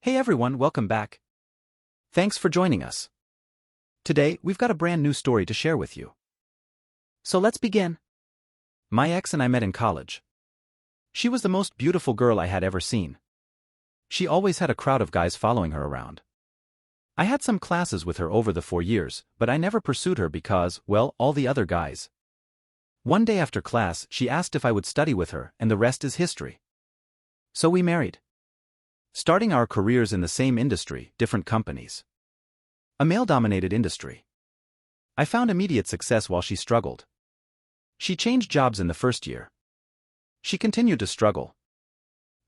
Hey everyone, welcome back. Thanks for joining us. Today, we've got a brand new story to share with you. So let's begin. My ex and I met in college. She was the most beautiful girl I had ever seen. She always had a crowd of guys following her around. I had some classes with her over the 4 years, but I never pursued her because, well, all the other guys. One day after class, she asked if I would study with her, and the rest is history. So we married. Starting our careers in the same industry, different companies. A male-dominated industry. I found immediate success while she struggled. She changed jobs in the first year. She continued to struggle.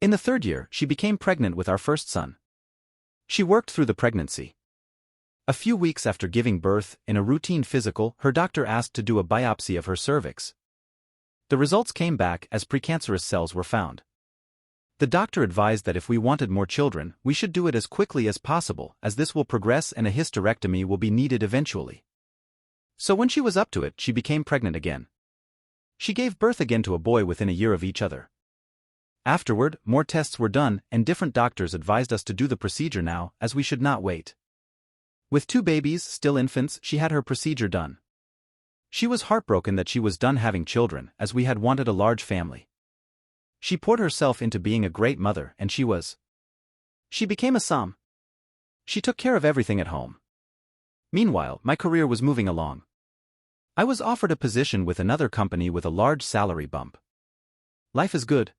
In the third year, she became pregnant with our first son. She worked through the pregnancy. A few weeks after giving birth, in a routine physical, her doctor asked to do a biopsy of her cervix. The results came back as precancerous cells were found. The doctor advised that if we wanted more children, we should do it as quickly as possible, as this will progress and a hysterectomy will be needed eventually. So when she was up to it, she became pregnant again. She gave birth again to a boy within a year of each other. Afterward, more tests were done, and different doctors advised us to do the procedure now, as we should not wait. With 2 babies, still infants, she had her procedure done. She was heartbroken that she was done having children, as we had wanted a large family. She poured herself into being a great mother, and she became a som. She took care of everything at home. Meanwhile, my career was moving along. I was offered a position with another company with a large salary bump. Life is good.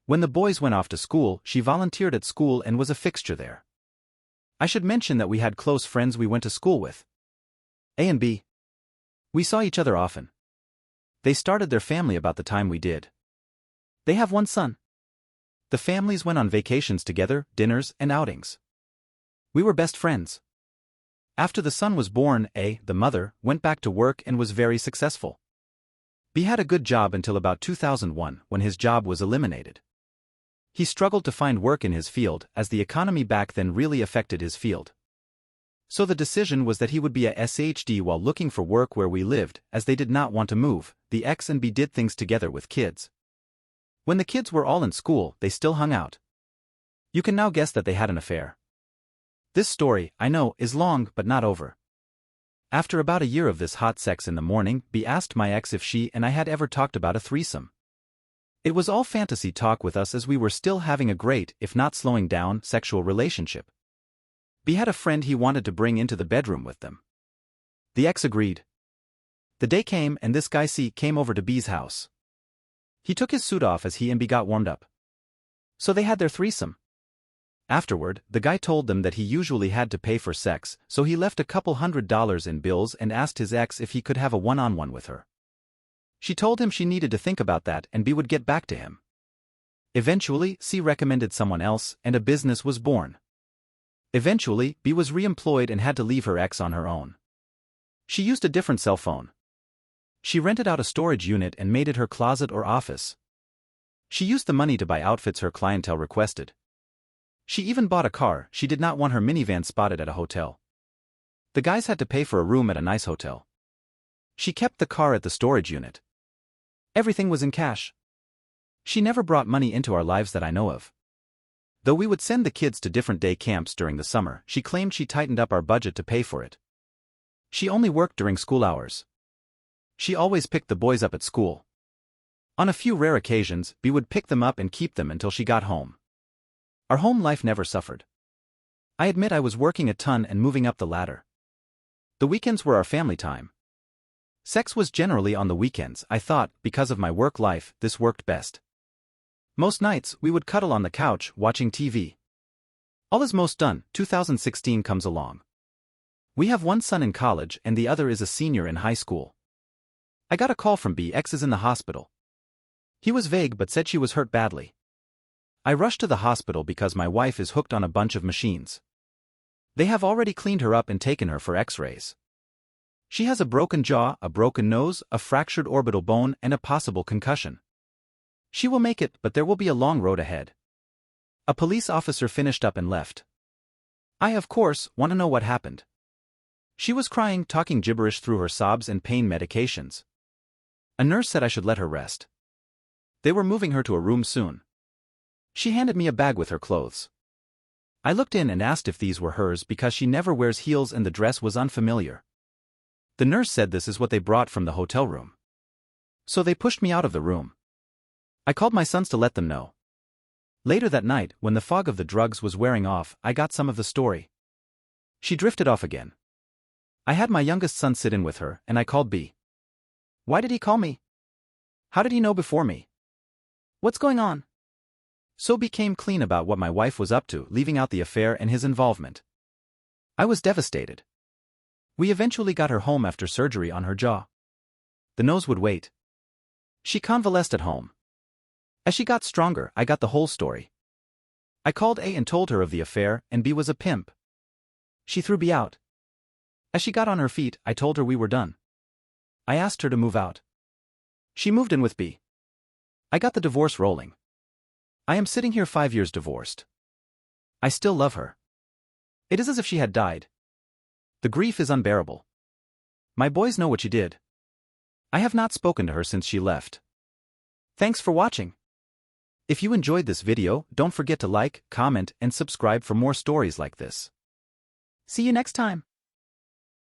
When the boys went off to school, she volunteered at school and was a fixture there. I should mention that we had close friends we went to school with. A and B. We saw each other often. They started their family about the time we did. They have 1 son. The families went on vacations together, dinners, and outings. We were best friends. After the son was born, A, the mother, went back to work and was very successful. B had a good job until about 2001, when his job was eliminated. He struggled to find work in his field, as the economy back then really affected his field. So the decision was that he would be a SHD while looking for work where we lived, as they did not want to move. The ex and B did things together with kids. When the kids were all in school, they still hung out. You can now guess that they had an affair. This story, I know, is long but not over. After about a year of this hot sex in the morning, B asked my ex if she and I had ever talked about a threesome. It was all fantasy talk with us as we were still having a great, if not slowing down, sexual relationship. B had a friend he wanted to bring into the bedroom with them. The ex agreed. The day came and this guy C came over to B's house. He took his suit off as he and B got warmed up. So they had their threesome. Afterward, the guy told them that he usually had to pay for sex, so he left a couple $100 in bills and asked his ex if he could have a one-on-one with her. She told him she needed to think about that and B would get back to him. Eventually, C recommended someone else, and a business was born. Eventually, B was re-employed and had to leave her ex on her own. She used a different cell phone. She rented out a storage unit and made it her closet or office. She used the money to buy outfits her clientele requested. She even bought a car. She did not want her minivan spotted at a hotel. The guys had to pay for a room at a nice hotel. She kept the car at the storage unit. Everything was in cash. She never brought money into our lives that I know of. Though we would send the kids to different day camps during the summer, she claimed she tightened up our budget to pay for it. She only worked during school hours. She always picked the boys up at school. On a few rare occasions, B would pick them up and keep them until she got home. Our home life never suffered. I admit I was working a ton and moving up the ladder. The weekends were our family time. Sex was generally on the weekends. I thought, because of my work life, this worked best. Most nights, we would cuddle on the couch, watching TV. All is most done. 2016 comes along. We have 1 son in college and the other is a senior in high school. I got a call from B. X is in the hospital. He was vague but said she was hurt badly. I rushed to the hospital because my wife is hooked on a bunch of machines. They have already cleaned her up and taken her for x-rays. She has a broken jaw, a broken nose, a fractured orbital bone, and a possible concussion. She will make it, but there will be a long road ahead. A police officer finished up and left. I, of course, want to know what happened. She was crying, talking gibberish through her sobs and pain medications. A nurse said I should let her rest. They were moving her to a room soon. She handed me a bag with her clothes. I looked in and asked if these were hers because she never wears heels and the dress was unfamiliar. The nurse said this is what they brought from the hotel room. So they pushed me out of the room. I called my sons to let them know. Later that night, when the fog of the drugs was wearing off, I got some of the story. She drifted off again. I had my youngest son sit in with her, and I called B. Why did he call me? How did he know before me? What's going on? So B came clean about what my wife was up to, leaving out the affair and his involvement. I was devastated. We eventually got her home after surgery on her jaw. The nose would wait. She convalesced at home. As she got stronger, I got the whole story. I called A and told her of the affair, and B was a pimp. She threw B out. As she got on her feet, I told her we were done. I asked her to move out. She moved in with B. I got the divorce rolling. I am sitting here 5 years divorced. I still love her. It is as if she had died. The grief is unbearable. My boys know what she did. I have not spoken to her since she left. Thanks for watching. If you enjoyed this video, don't forget to like, comment, and subscribe for more stories like this. See you next time.